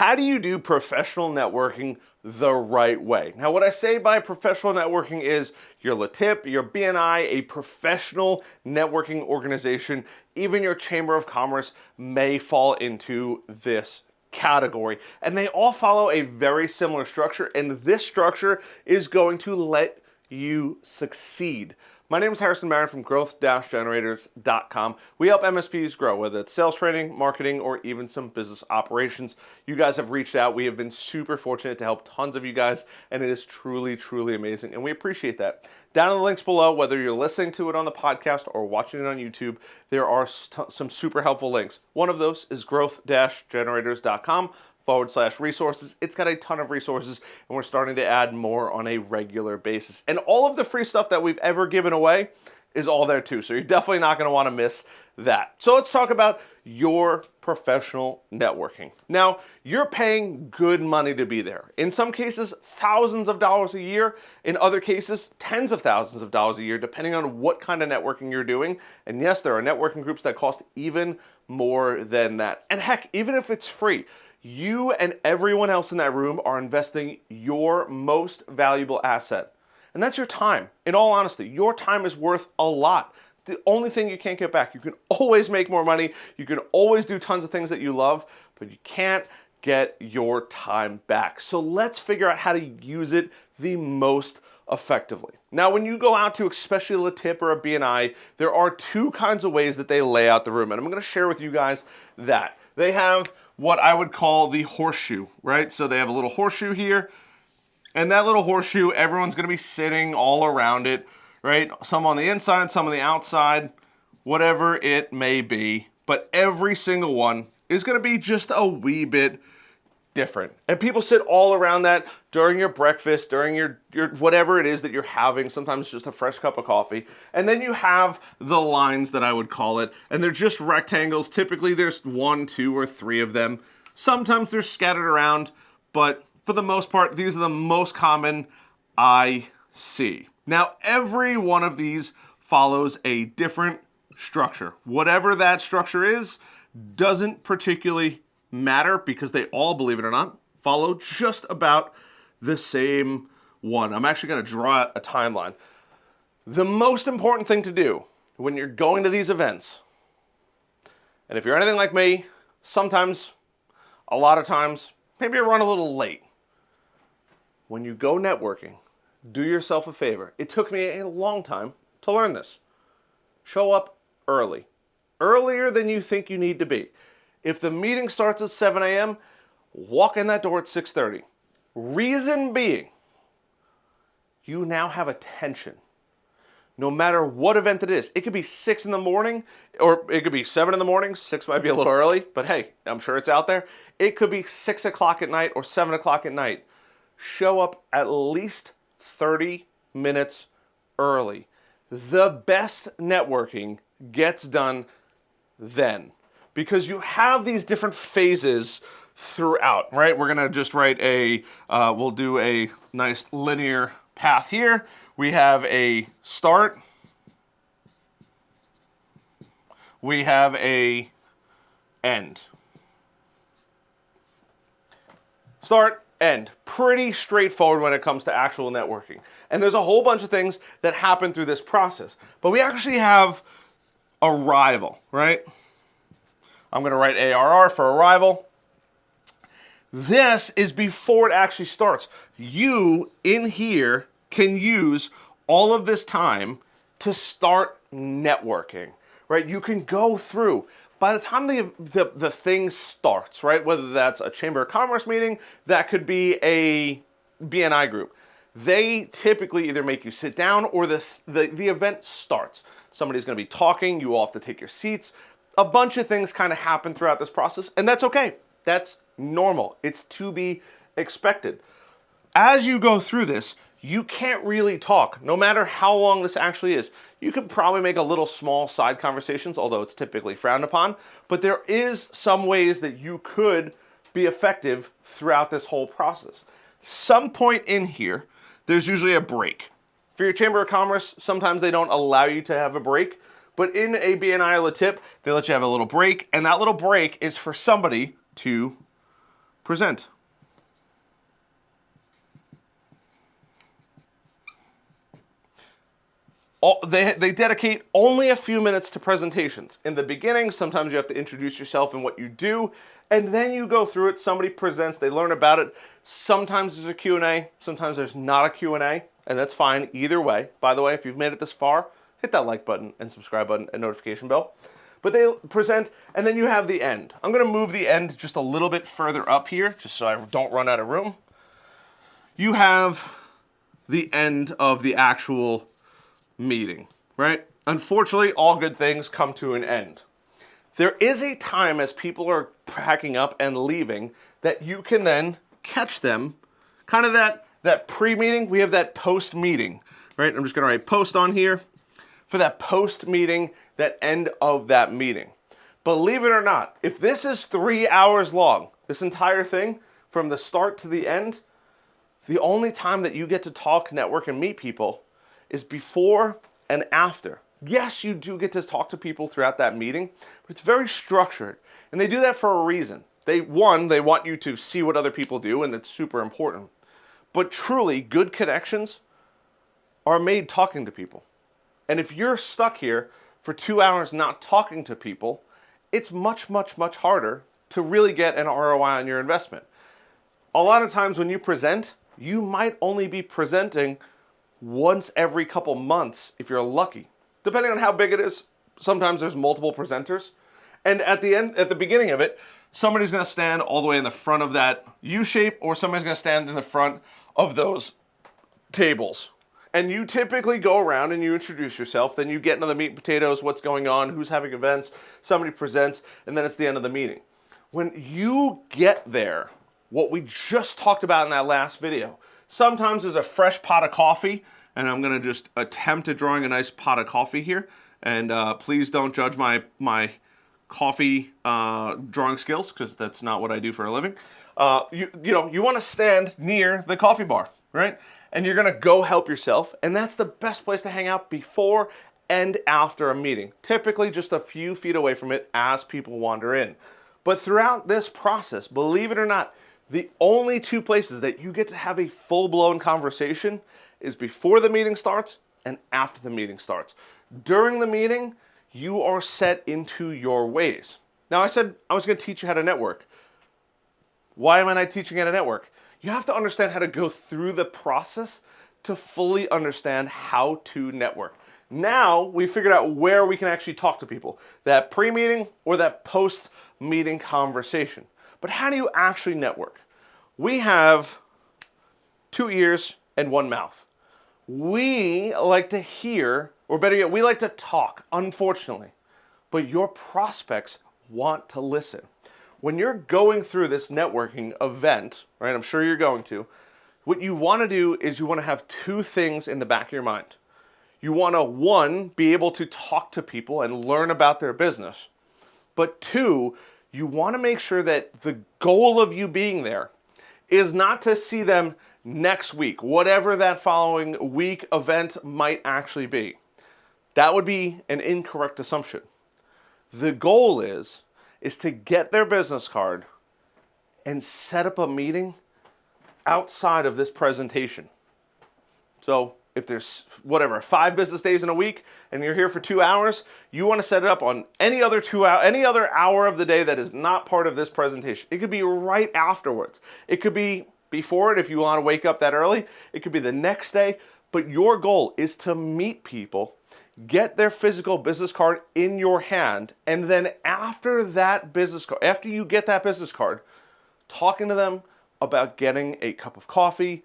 how do you do professional networking the right way? Now, what I say by professional networking is your LeTip, your BNI, a professional networking organization, even your Chamber of Commerce may fall into this category. And they all follow a very similar structure, and this structure is going to let you succeed. My name is Harrison Barron from growth-generators.com. We help MSPs grow, whether it's sales training, marketing, or even some business operations. You guys have reached out. We have been super fortunate to help tons of you guys, and it is truly, truly amazing, and we appreciate that. Down in the links below, whether you're listening to it on the podcast or watching it on YouTube, there are some super helpful links. One of those is growth-generators.com/resources. It's got a ton of resources, and we're starting to add more on a regular basis. And all of the free stuff that we've ever given away is all there too, so you're definitely not going to want to miss that. So let's talk about your professional networking. Now, you're paying good money to be there. In some cases, thousands of dollars a year. In other cases, tens of thousands of dollars a year, depending on what kind of networking you're doing. And yes, there are networking groups that cost even more than that. And heck, even if it's free, you and everyone else in that room are investing your most valuable asset. And that's your time. In all honesty, your time is worth a lot. It's the only thing you can't get back. You can always make more money. You can always do tons of things that you love, but you can't get your time back. So let's figure out how to use it the most effectively. Now, when you go out to especially a LeTip or a BNI, there are two kinds of ways that they lay out the room. And I'm going to share with you guys that. They have what I would call the horseshoe, right? So they have a little horseshoe here. And that little horseshoe, everyone's going to be sitting all around it, right? Some on the inside, some on the outside, whatever it may be. But every single one is going to be just a wee bit different. And people sit all around that during your breakfast, during your whatever it is that you're having, sometimes just a fresh cup of coffee. And then you have the lines that I would call it, and they're just rectangles. Typically there's 1, 2, or 3 of them. Sometimes they're scattered around, but for the most part, these are the most common I see. Now, every one of these follows a different structure. Whatever that structure is doesn't particularly matter because they all, believe it or not, follow just about the same one. I'm actually going to draw out a timeline. The most important thing to do when you're going to these events, and if you're anything like me, sometimes, a lot of times, maybe you run a little late. When you go networking, do yourself a favor. It took me a long time to learn this. Show up early. Earlier than you think you need to be. If the meeting starts at 7 a.m., walk in that door at 6:30. Reason being, you now have attention. No matter what event it is. It could be 6 in the morning, or it could be 7 in the morning. 6 might be a little early, but hey, I'm sure it's out there. It could be 6 o'clock at night or 7 o'clock at night. Show up at least 30 minutes early. The best networking gets done then because you have these different phases throughout, right? We're going to just write we'll do a nice linear path here. We have a start. We have a end. Start, end. Pretty straightforward when it comes to actual networking. And there's a whole bunch of things that happen through this process. But we actually have arrival, right? I'm going to write ARR for arrival. This is before it actually starts. You, in here, can use all of this time to start networking, right? You can go through. By the time the thing starts, right, whether that's a Chamber of Commerce meeting, that could be a BNI group, they typically either make you sit down or the event starts. Somebody's going to be talking, you all have to take your seats. A bunch of things kind of happen throughout this process, and that's okay. That's normal. It's to be expected. As you go through this, you can't really talk, no matter how long this actually is. You could probably make a little small side conversations, although it's typically frowned upon, but there is some ways that you could be effective throughout this whole process. Some point in here, there's usually a break. For your Chamber of Commerce, sometimes they don't allow you to have a break, but in a BNI or LeTip, they let you have a little break, and that little break is for somebody to present. They dedicate only a few minutes to presentations. In the beginning, sometimes you have to introduce yourself and what you do, and then you go through it. Somebody presents, they learn about it. Sometimes there's a Q&A, sometimes there's not a Q&A, and that's fine either way. By the way, if you've made it this far, hit that like button and subscribe button and notification bell. But they present, and then you have the end. I'm going to move the end just a little bit further up here, just so I don't run out of room. You have the end of the actual meeting, right? Unfortunately, all good things come to an end. There is a time as people are packing up and leaving that you can then catch them, kind of that pre-meeting. We have that post-meeting, right? I'm just going to write post on here for that post-meeting, that end of that meeting. Believe it or not, if this is 3 hours long, this entire thing from the start to the end, the only time that you get to talk, network, and meet people is before and after. Yes, you do get to talk to people throughout that meeting, but it's very structured. And they do that for a reason. They want you to see what other people do, and that's super important. But truly, good connections are made talking to people. And if you're stuck here for 2 hours not talking to people, it's much, much, much harder to really get an ROI on your investment. A lot of times when you present, you might only be presenting once every couple months if you're lucky. Depending on how big it is, sometimes there's multiple presenters. And at the beginning of it, somebody's going to stand all the way in the front of that U shape, or somebody's going to stand in the front of those tables. And you typically go around and you introduce yourself, then you get into the meat and potatoes, what's going on, who's having events, somebody presents, and then it's the end of the meeting. When you get there, what we just talked about in that last video, sometimes there's a fresh pot of coffee, and I'm going to just attempt at drawing a nice pot of coffee here. And please don't judge my coffee drawing skills, because that's not what I do for a living. You want to stand near the coffee bar, right? And you're going to go help yourself, and that's the best place to hang out before and after a meeting. Typically just a few feet away from it as people wander in. But throughout this process, believe it or not, the only two places that you get to have a full-blown conversation is before the meeting starts and after the meeting starts. During the meeting, you are set into your ways. Now, I said I was going to teach you how to network. Why am I not teaching you how to network? You have to understand how to go through the process to fully understand how to network. Now, we figured out where we can actually talk to people. That pre-meeting or that post-meeting conversation. But how do you actually network? We have 2 ears and 1 mouth. We like to hear, or better yet, we like to talk, unfortunately. But your prospects want to listen. When you're going through this networking event, right, I'm sure you're going to, what you want to do is you want to have 2 things in the back of your mind. You want to, 1, be able to talk to people and learn about their business. But 2, you want to make sure that the goal of you being there is not to see them next week, whatever that following week event might actually be. That would be an incorrect assumption. The goal is to get their business card and set up a meeting outside of this presentation. So if there's 5 business days in a week and you're here for 2 hours, you want to set it up on any other hour of the day that is not part of this presentation. It could be right afterwards. It could be before it if you want to wake up that early. It could be the next day. But your goal is to meet people, get their physical business card in your hand, and then after you get that business card, talking to them about getting a cup of coffee,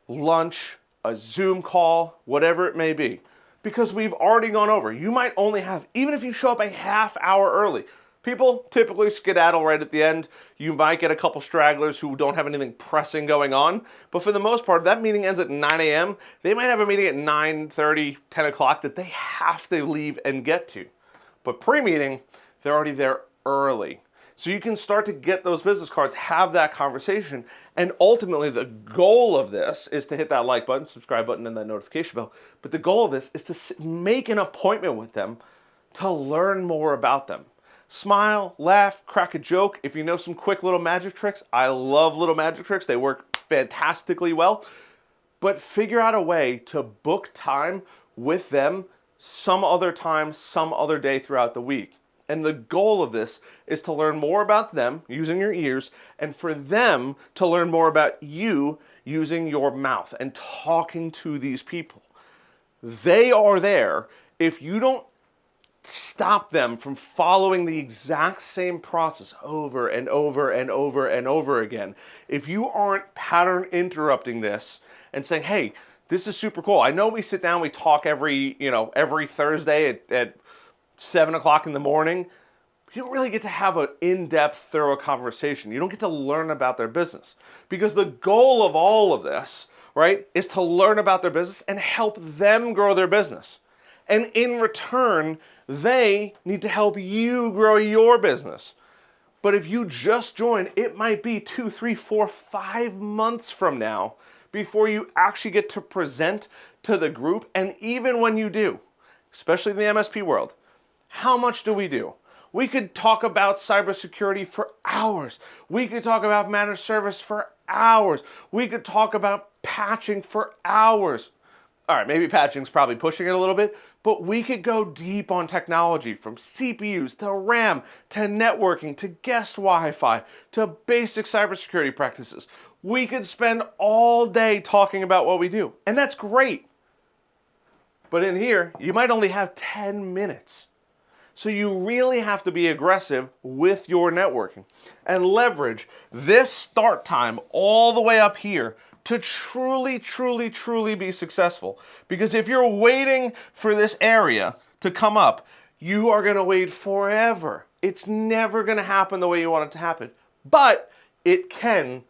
lunch, a Zoom call, whatever it may be. Because we've already gone over. You might only have, even if you show up a half hour early, people typically skedaddle right at the end. You might get a couple stragglers who don't have anything pressing going on. But for the most part, that meeting ends at 9 a.m. They might have a meeting at 9:30, 10 o'clock that they have to leave and get to. But pre-meeting, they're already there early. So you can start to get those business cards, have that conversation, and ultimately the goal of this is to hit that like button, subscribe button, and that notification bell. But the goal of this is to make an appointment with them to learn more about them. Smile, laugh, crack a joke. If you know some quick little magic tricks, I love little magic tricks. They work fantastically well. But figure out a way to book time with them some other time, some other day throughout the week. And the goal of this is to learn more about them using your ears, and for them to learn more about you using your mouth and talking to these people. They are there. If you don't stop them from following the exact same process over and over and over and over again, if you aren't pattern interrupting this and saying, hey, this is super cool. I know we sit down, we talk every Thursday at 7 o'clock in the morning. You don't really get to have an in-depth, thorough conversation. You don't get to learn about their business. Because the goal of all of this, right, is to learn about their business and help them grow their business. And in return, they need to help you grow your business. But if you just join, it might be 2, 3, 4, 5 months from now before you actually get to present to the group. And even when you do, especially in the MSP world, how much do we do? We could talk about cybersecurity for hours. We could talk about managed service for hours. We could talk about patching for hours. All right, maybe patching's probably pushing it a little bit, but we could go deep on technology, from CPUs to RAM to networking to guest Wi-Fi to basic cybersecurity practices. We could spend all day talking about what we do, and that's great. But in here, you might only have 10 minutes. So you really have to be aggressive with your networking and leverage this start time all the way up here to truly, truly, truly be successful. Because if you're waiting for this area to come up, you are going to wait forever. It's never going to happen the way you want it to happen. But it can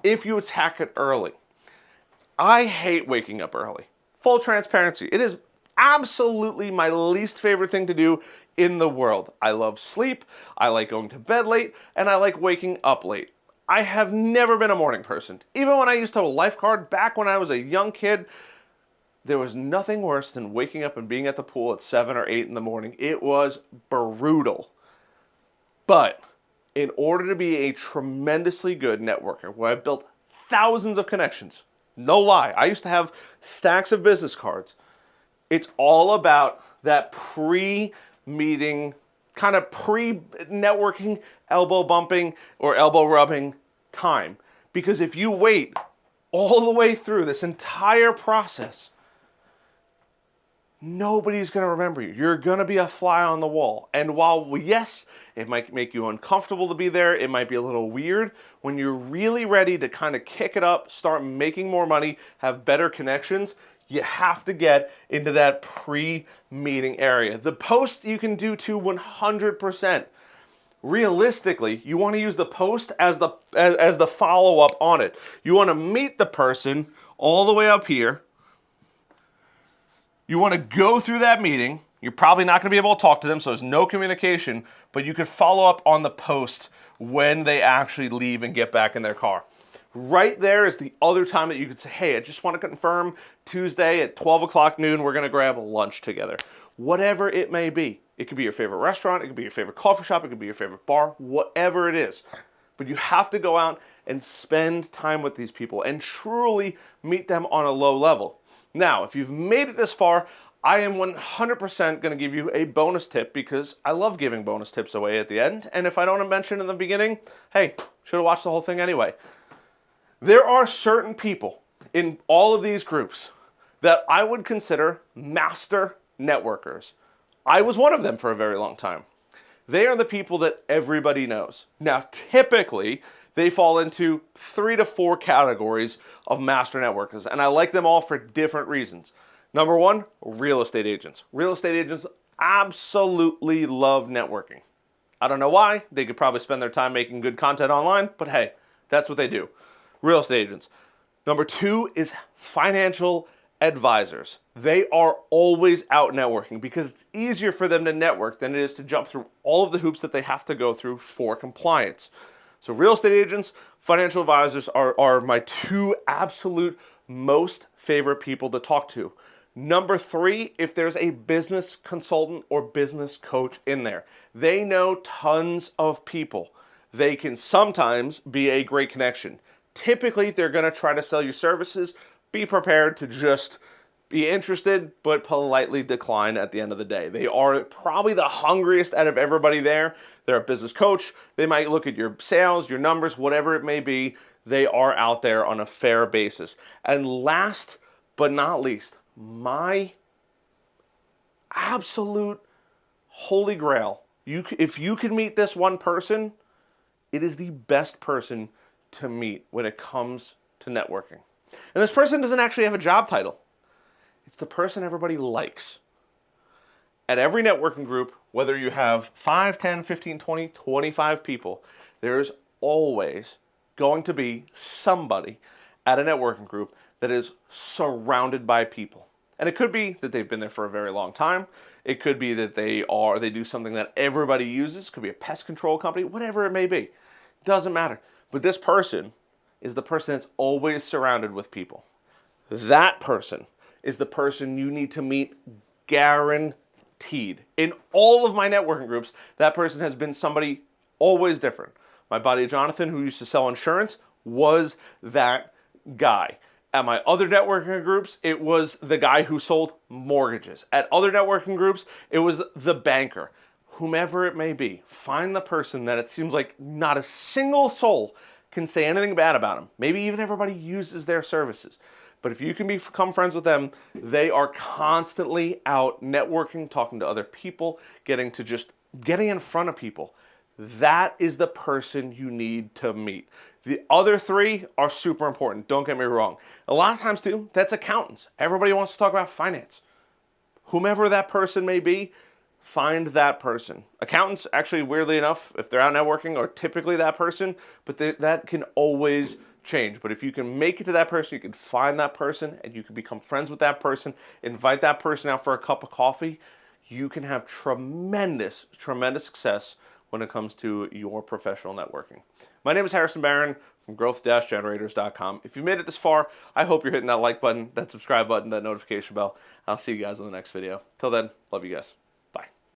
if you attack it early. I hate waking up early. Full transparency. It is absolutely my least favorite thing to do in the world. I love sleep, I like going to bed late, and I like waking up late. I have never been a morning person. Even when I used to lifeguard back when I was a young kid, there was nothing worse than waking up and being at the pool at 7 or 8 in the morning. It was brutal. But in order to be a tremendously good networker, where I've built thousands of connections, no lie, I used to have stacks of business cards. It's all about that pre-meeting, kind of pre-networking, elbow bumping or elbow rubbing time. Because if you wait all the way through this entire process, nobody's going to remember you. You're going to be a fly on the wall. And while, yes, it might make you uncomfortable to be there, it might be a little weird, when you're really ready to kind of kick it up, start making more money, have better connections, you have to get into that pre-meeting area. The post you can do to 100%. Realistically, you want to use the post as the follow-up on it. You want to meet the person all the way up here. You want to go through that meeting. You're probably not going to be able to talk to them, so there's no communication, but you could follow up on the post when they actually leave and get back in their car. Right there is the other time that you could say, hey, I just want to confirm Tuesday at 12 o'clock noon, we're going to grab lunch together. Whatever it may be. It could be your favorite restaurant, it could be your favorite coffee shop, it could be your favorite bar, whatever it is. But you have to go out and spend time with these people and truly meet them on a low level. Now, if you've made it this far, I am 100% going to give you a bonus tip, because I love giving bonus tips away at the end. And if I don't mention in the beginning, hey, should have watched the whole thing anyway. There are certain people in all of these groups that I would consider master networkers. I was one of them for a very long time. They are the people that everybody knows. Now, typically, they fall into 3 to 4 categories of master networkers, and I like them all for different reasons. Number one, real estate agents. Real estate agents absolutely love networking. I don't know why. They could probably spend their time making good content online, but hey, that's what they do. Real estate agents. Number 2 is financial advisors. They are always out networking because it's easier for them to network than it is to jump through all of the hoops that they have to go through for compliance. So real estate agents, financial advisors are my 2 absolute most favorite people to talk to. Number 3, if there's a business consultant or business coach in there, they know tons of people. They can sometimes be a great connection. Typically, they're going to try to sell you services. Be prepared to just be interested, but politely decline at the end of the day. They are probably the hungriest out of everybody there. They're a business coach. They might look at your sales, your numbers, whatever it may be. They are out there on a fair basis. And last but not least, my absolute holy grail. If you can meet this one person, it is the best person to meet when it comes to networking. And this person doesn't actually have a job title. It's the person everybody likes. At every networking group, whether you have 5, 10, 15, 20, 25 people, there's always going to be somebody at a networking group that is surrounded by people. And it could be that they've been there for a very long time. It could be that they do something that everybody uses. It could be a pest control company, whatever it may be. Doesn't matter. But this person is the person that's always surrounded with people. That person is the person you need to meet, guaranteed. In all of my networking groups, that person has been somebody always different. My buddy Jonathan, who used to sell insurance, was that guy. At my other networking groups, it was the guy who sold mortgages. At other networking groups, it was the banker. Whomever it may be, find the person that it seems like not a single soul can say anything bad about them. Maybe even everybody uses their services. But if you can become friends with them, they are constantly out networking, talking to other people, getting in front of people. That is the person you need to meet. The other 3 are super important. Don't get me wrong. A lot of times too, that's accountants. Everybody wants to talk about finance. Whomever that person may be, find that person. Accountants, actually, weirdly enough, if they're out networking, are typically that person, but that can always change. But if you can make it to that person, you can find that person, and you can become friends with that person, invite that person out for a cup of coffee, you can have tremendous, tremendous success when it comes to your professional networking. My name is Harrison Barron from growth-generators.com. If you've made it this far, I hope you're hitting that like button, that subscribe button, that notification bell. I'll see you guys in the next video. Till then, love you guys.